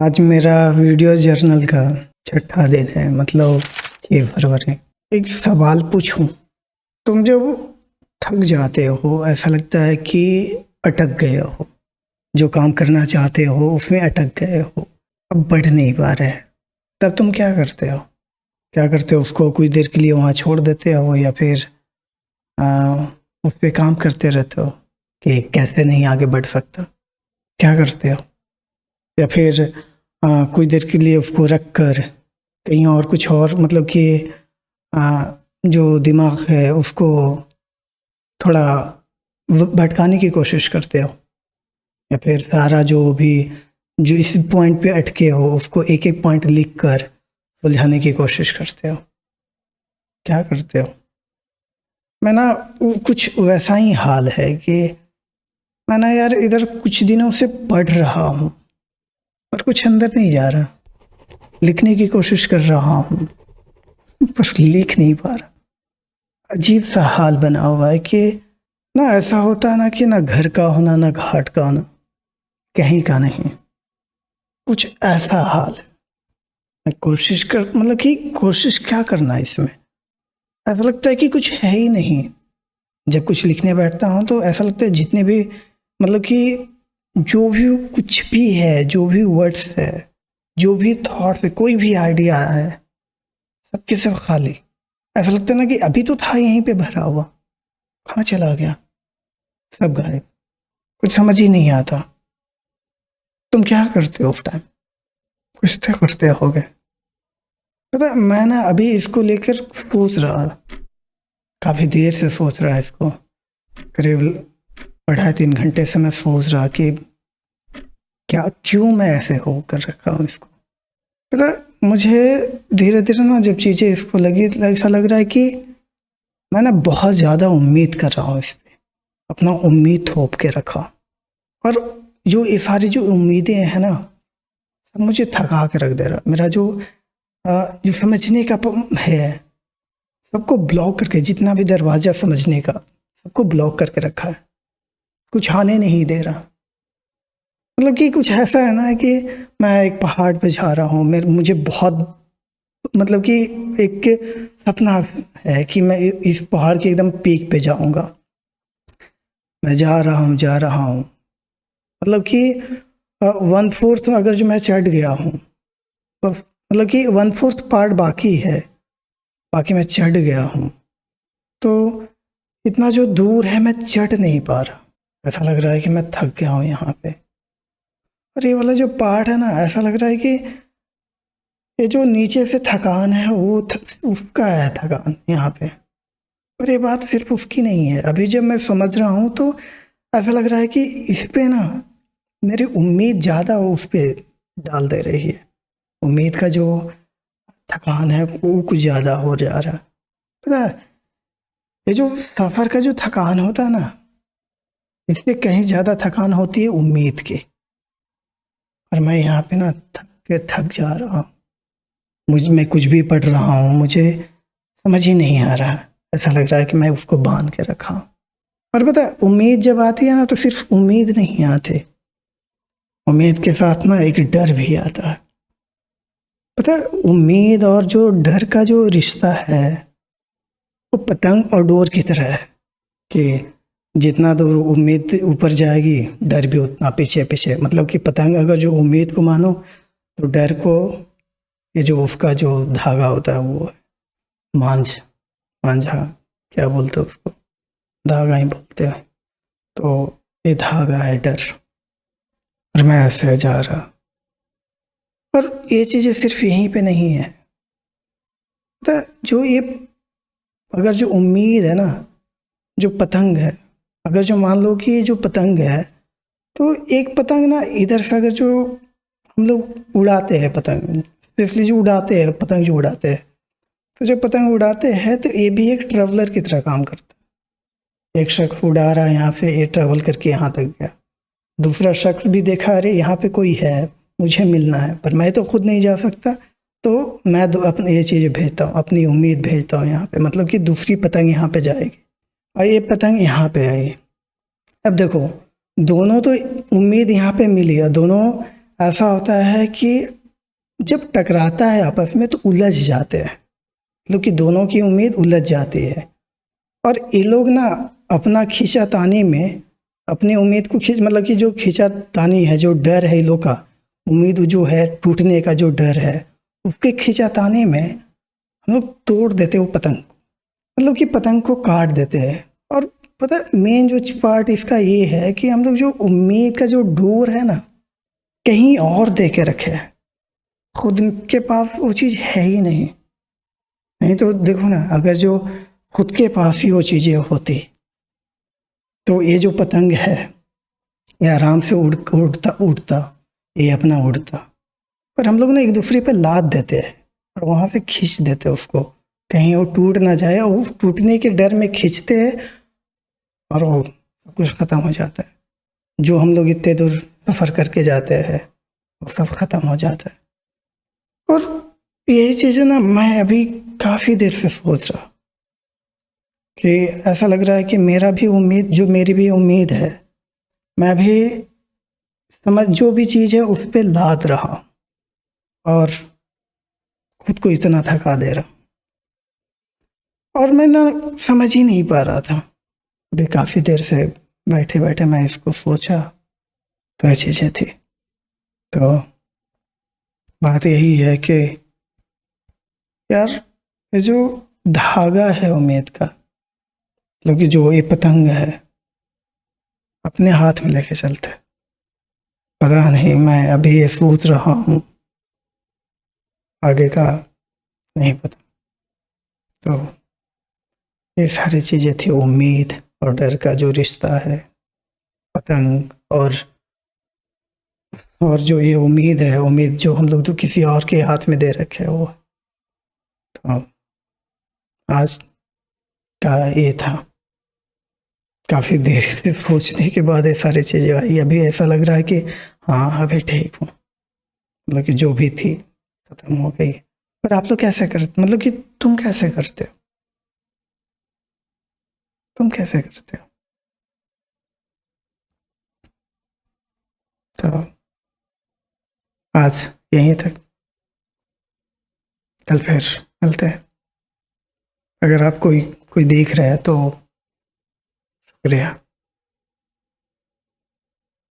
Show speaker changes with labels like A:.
A: आज मेरा video journal का छठा दिन है, मतलब 6 फरवरी। एक सवाल पूछूं, तुम जब थक जाते हो, ऐसा लगता है कि अटक गए हो, जो काम करना चाहते हो उसमें अटक गए हो, अब बढ़ नहीं पा रहे, तब तुम क्या करते हो? उसको कुछ देर के लिए वहाँ छोड़ देते हो, या फिर उस पर काम करते रहते हो कि कैसे नहीं आगे बढ़ सकता? क्या करते हो? या फिर कुछ देर के लिए उसको रख कर कहीं और कुछ और, मतलब कि जो दिमाग है उसको थोड़ा भटकाने की कोशिश करते हो, या फिर सारा जो इस पॉइंट पे अटके हो उसको एक एक पॉइंट लिख कर सुलझाने की कोशिश करते हो? क्या करते हो? मैं ना कुछ वैसा ही हाल है कि मैं ना यार इधर कुछ दिनों से पढ़ रहा हूँ पर कुछ अंदर नहीं जा रहा, लिखने की कोशिश कर रहा हूँ पर लिख नहीं पा रहा। अजीब सा हाल बना हुआ है कि ना ऐसा होता है ना कि ना घर का होना ना घाट का होना, कहीं का नहीं, कुछ ऐसा हाल है। मैं कोशिश कर, मतलब कि कोशिश क्या करना है इसमें, ऐसा लगता है कि कुछ है ही नहीं। जब कुछ लिखने बैठता हूँ तो ऐसा लगता है जितने भी, मतलब कि जो भी कुछ भी है, जो भी वर्ड्स है, जो भी थॉट्स है, कोई भी आइडिया है, सबके सब खाली। ऐसा लगता है ना कि अभी तो था यहीं पे भरा हुआ, कहाँ चला गया, सब गायब, कुछ समझ ही नहीं आता। तुम क्या करते हो उस टाइम? कुछ तो करते होगे। पता है, मैं ना अभी इसको लेकर सोच रहा, काफ़ी देर से सोच रहा है इसको, करीब 2.5-3 घंटे से मैं सोच रहा कि क्या, क्यों मैं ऐसे हो कर रखा हूँ इसको। पता है, मुझे धीरे धीरे ना जब चीज़ें इसको लगी, ऐसा लग रहा है कि मैं ना बहुत ज़्यादा उम्मीद कर रहा हूँ इस पर, अपना उम्मीद थोप के रखा, और जो ये सारी जो उम्मीदें हैं ना, सब मुझे थका के रख दे रहा। मेरा जो समझने का है, सबको ब्लॉक करके, जितना भी दरवाज़ा समझने का, सबको ब्लॉक करके रखा है, कुछ आने नहीं दे रहा। मतलब कि कुछ ऐसा है ना कि मैं एक पहाड़ पे जा रहा हूँ, मुझे बहुत, मतलब कि एक सपना है कि मैं इस पहाड़ के एकदम पीक पे जाऊँगा। मैं जा रहा हूँ, मतलब कि 1/4 में अगर जो मैं चढ़ गया हूँ तो मतलब कि 1/4 पार्ट बाकी है, बाकी मैं चढ़ गया हूँ। तो इतना जो दूर है मैं चढ़ नहीं पा रहा, ऐसा लग रहा है कि मैं थक गया हूँ यहाँ पे। और ये वाला जो पार्ट है ना, ऐसा लग रहा है कि ये जो नीचे से थकान है वो उसका है थकान यहाँ पे, और ये बात सिर्फ उसकी नहीं है। अभी जब मैं समझ रहा हूँ तो ऐसा लग रहा है कि इस पे ना मेरी उम्मीद ज़्यादा उस पे डाल दे रही है, उम्मीद का जो थकान है वो कुछ ज़्यादा हो जा रहा है। पता है, ये जो सफ़र का जो थकान होता है ना, इससे कहीं ज़्यादा थकान होती है उम्मीद की। और मैं यहाँ पे ना थक जा रहा हूँ, मैं कुछ भी पढ़ रहा हूँ, मुझे समझ ही नहीं आ रहा, ऐसा लग रहा है कि मैं उसको बांध के रखा हूँ। और पता है, उम्मीद जब आती है ना तो सिर्फ उम्मीद नहीं आती, उम्मीद के साथ ना एक डर भी आता है। पता है, उम्मीद और जो डर का जो रिश्ता है वो पतंग और डोर की तरह है कि जितना दूर उम्मीद ऊपर जाएगी, डर भी उतना पीछे पीछे। मतलब कि पतंग अगर जो उम्मीद को मानो तो डर को, ये जो उसका जो धागा होता है वो मांझा, क्या बोलते हैं उसको, धागा ही बोलते हैं। तो ये धागा है डर, और मैं ऐसे जा रहा। पर ये चीज़ें सिर्फ यहीं पे नहीं है। तो जो ये, अगर जो उम्मीद है ना, जो पतंग है, अगर जो मान लो कि जो पतंग है, तो एक पतंग ना इधर से अगर जो हम लोग उड़ाते हैं पतंग, स्पेशली जो उड़ाते हैं पतंग, जो उड़ाते हैं, तो जब पतंग उड़ाते हैं तो ये भी एक ट्रैवलर की तरह काम करता है। एक शख्स उड़ा रहा है यहाँ से, ये ट्रैवल करके यहाँ तक गया, दूसरा शख्स भी देखा, अरे यहाँ पे कोई है, मुझे मिलना है, पर मैं तो खुद नहीं जा सकता, तो मैं अपनी ये चीज़ भेजता हूँ, अपनी उम्मीद भेजता हूँ यहाँ पे, मतलब कि दूसरी पतंग यहाँ पे जाएगी और ये पतंग यहाँ पे आई। अब देखो, दोनों तो उम्मीद यहाँ पे मिली और दोनों ऐसा होता है कि जब टकराता है आपस में तो उलझ जाते हैं, मतलब कि दोनों की उम्मीद उलझ जाती है। और ये लोग ना अपना खींचातानी में अपनी उम्मीद को खींच, मतलब कि जो खींचातानी है, जो डर है इन लोग का, उम्मीद जो है टूटने का जो डर है, उसके खींचातानी में हम लोग तोड़ देते हैं वो पतंग को, मतलब कि पतंग को काट देते हैं। और पता है मेन जो पार्ट इसका ये है कि हम लोग जो उम्मीद का जो डोर है ना, कहीं और दे के रखे है, खुद के पास वो चीज़ है ही नहीं। नहीं तो देखो ना, अगर जो खुद के पास ही वो चीज़ें होती तो ये जो पतंग है ये आराम से उड़ता उड़ता, ये अपना उड़ता। पर हम लोग ना एक दूसरे पे लाद देते हैं और वहाँ पे खींच देते हैं उसको, कहीं वो टूट ना जाए, और उस टूटने के डर में खींचते हैं और वो सब कुछ ख़त्म हो जाता है। जो हम लोग इतने दूर सफ़र करके जाते हैं वो सब ख़त्म हो जाता है। और यही चीज़ें ना मैं अभी काफ़ी देर से सोच रहा कि ऐसा लग रहा है कि मेरा भी उम्मीद, जो मेरी भी उम्मीद है, मैं भी समझ जो भी चीज़ है उस पे लाद रहा हूँ और खुद को इतना थका दे रहा हूँ। और मैं ना समझ ही नहीं पा रहा था, अभी काफ़ी देर से बैठे बैठे मैं इसको सोचा तो ये चीज़ें थी। तो बात यही है कि यार, ये जो धागा है उम्मीद का, मतलब कि जो ये पतंग है, अपने हाथ में लेके चलते। पता नहीं, मैं अभी ये सोच रहा हूँ, आगे का नहीं पता। तो ये सारी चीज़ें थी, उम्मीद और डर का जो रिश्ता है, पतंग और जो ये उम्मीद है, उम्मीद जो हम लोग जो किसी और के हाथ में दे रखे है वो। तो आज का ये था, काफ़ी देर से सोचने के बाद ये सारी चीज़ें आई। अभी ऐसा लग रहा है कि हाँ अभी ठीक हूँ, मतलब कि जो भी थी खत्म हो गई। पर आप लोग कैसे करते, मतलब कि तुम कैसे करते हो, तुम कैसे करते हो? तो आज यहीं तक, कल फिर मिलते हैं। अगर आप कोई कोई देख रहा है तो शुक्रिया।